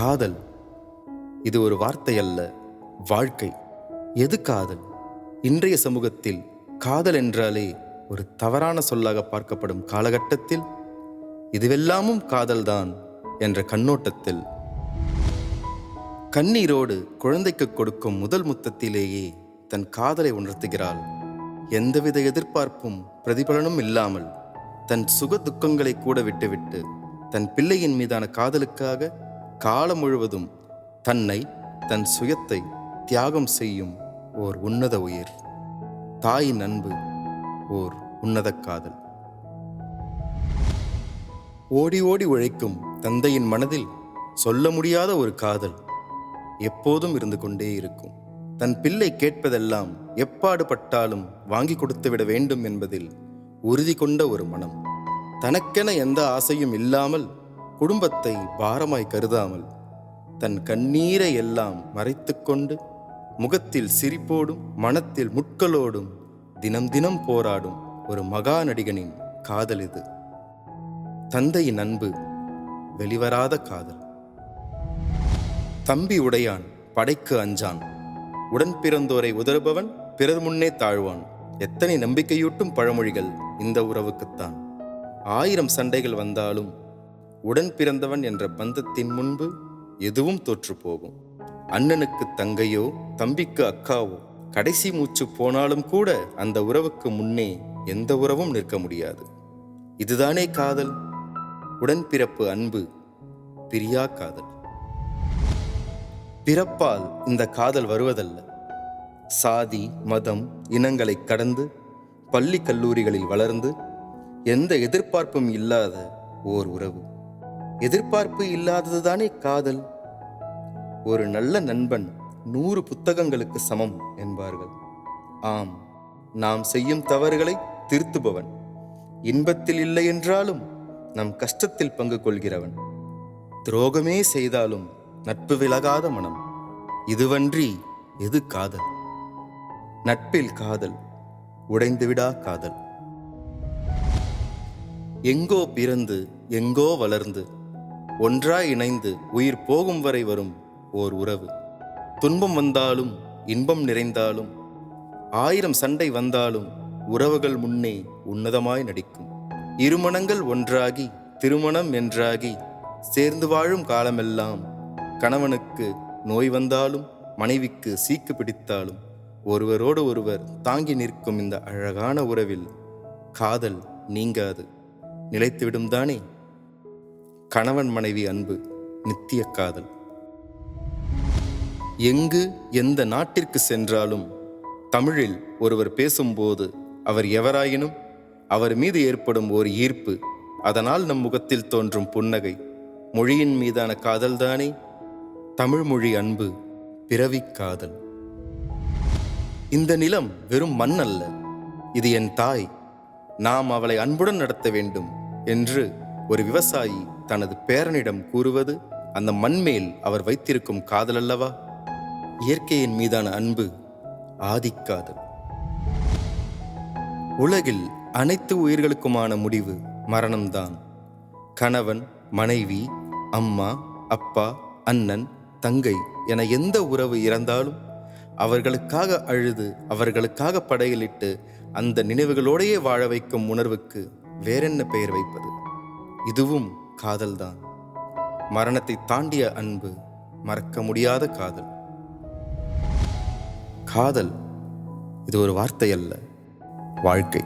காதல் இது ஒரு வார்த்தை அல்ல, வாழ்க்கை. எது காதல்? இன்றைய சமூகத்தில் காதல் என்றாலே ஒரு தவறான சொல்லாக பார்க்கப்படும் காலகட்டத்தில் இதுவெல்லாமும் காதல்தான் என்ற கண்ணோட்டத்தில் கண்ணீரோடு குழந்தைக்கு கொடுக்கும் முதல் முத்தத்திலேயே தன் காதலை உணர்த்துகிறாள். எந்தவித எதிர்பார்ப்பும் பிரதிபலனும் இல்லாமல் தன் சுக துக்கங்களை கூட விட்டுவிட்டு தன் பிள்ளையின் மீதான காதலுக்காக காலம் முழுவதும் தன்னை தன் சுயத்தை தியாகம் செய்யும் ஓர் உன்னத உயிர். தாயின் அன்பு ஓர் உன்னத காதல். ஓடி ஓடி உழைக்கும் தந்தையின் மனதில் சொல்ல முடியாத ஒரு காதல் எப்போதும் இருந்து கொண்டே இருக்கும். தன் பிள்ளை கேட்பதெல்லாம் எப்பாடுபட்டாலும் வாங்கி கொடுத்து விட வேண்டும் என்பதில் உறுதி கொண்ட ஒரு மனம். தனக்கென எந்த ஆசையும் இல்லாமல், குடும்பத்தை பாரமாய் கருதாமல், தன் கண்ணீரை எல்லாம் மறைத்து கொண்டு முகத்தில் சிரிப்போடும் மனத்தில் முட்களோடும் தினம் தினம் போராடும் ஒரு மகா நடிகனின் காதல் இது. தந்தையின் அன்பு வெளிவராத காதல். தம்பி உடையான் படைக்கு அஞ்சான், உடன் பிறந்தோரை உதறுபவன் பிறர் முன்னே தாழ்வான். எத்தனை நம்பிக்கையூட்டும் பழமொழிகள் இந்த உறவுக்குத்தான். 1000 சண்டைகள் வந்தாலும் உடன் பிறந்தவன் என்ற பந்தத்தின் முன்பு எதுவும் தோற்று போகும். அண்ணனுக்கு தங்கையோ தம்பிக்கு அக்காவோ கடைசி மூச்சு போனாலும் கூட அந்த உறவுக்கு முன்னே எந்த உறவும் நிற்க முடியாது. இதுதானே காதல், உடன்பிறப்பு அன்பு, பிரியா காதல். பிறப்பால் இந்த காதல் வருவதல்ல. சாதி மதம் இனங்களை கடந்து பள்ளி கல்லூரிகளில் வளர்ந்து எந்த எதிர்பார்ப்பும் இல்லாத ஓர் உறவு. எதிர்பார்ப்பு இல்லாததுதானே காதல். ஒரு நல்ல நண்பன் 100 புத்தகங்களுக்கு சமம் என்பார்கள். ஆம், நாம் செய்யும் தவறுகளை திருத்துபவன், இன்பத்தில் இல்லை என்றாலும் நம் கஷ்டத்தில் பங்கு கொள்கிறவன், துரோகமே செய்தாலும் நட்பு விலகாத மனம். இதுவன்றி எது காதல்? நட்பில் காதல், உடைந்துவிடா காதல். எங்கோ பிறந்து எங்கோ வளர்ந்து ஒன்றாய் இணைந்து உயிர் போகும் வரை வரும் ஓர் உறவு. துன்பம் வந்தாலும் இன்பம் நிறைந்தாலும் 1000 சண்டை வந்தாலும் உறவுகள் முன்னே உன்னதமாய் நடிக்கும். இருமனங்கள் ஒன்றாகி திருமணம் என்றாகி சேர்ந்து வாழும் காலமெல்லாம் கணவனுக்கு நோய் வந்தாலும் மனைவிக்கு சீக்கு பிடித்தாலும் ஒருவரோடு ஒருவர் தாங்கி நிற்கும் இந்த அழகான உறவில் காதல் நீங்காது, நிலைத்துவிடும் தானே. கணவன் மனைவி அன்பு நித்திய காதல். எங்கு எந்த நாட்டிற்கு சென்றாலும் தமிழில் ஒருவர் பேசும்போது அவர் எவராயினும் அவர் மீது ஏற்படும் ஒரு ஈர்ப்பு, அதனால் நம் முகத்தில் தோன்றும் புன்னகை, மொழியின் மீதான காதல்தானே தமிழ் மொழி அன்பு, பிறவி காதல். இந்த நிலம் வெறும் மண் அல்ல, இது என் தாய், நாம் அவளை அன்புடன் நடத்த வேண்டும் என்று ஒரு விவசாயி தனது பேரனிடம் கூறுவது அந்த மண்மேல் அவர் வைத்திருக்கும் காதல் அல்லவா? இயற்கையின் மீதான அன்பு ஆதிக்காதல். உலகில் அனைத்து உயிர்களுக்குமான முடிவு மரணம்தான். கணவன் மனைவி, அம்மா அப்பா, அண்ணன் தங்கை என எந்த உறவு இறந்தாலும் அவர்களுக்காக அழுது அவர்களுக்காக படையலிட்டு அந்த நினைவுகளோடையே வாழ வைக்கும் உணர்வுக்கு வேறென்ன பெயர் வைப்பது? இதுவும் காதல்தான். மரணத்தை தாண்டிய அன்பு, மறக்க முடியாத காதல். காதல் இது ஒரு வார்த்தை அல்ல, வாழ்க்கை.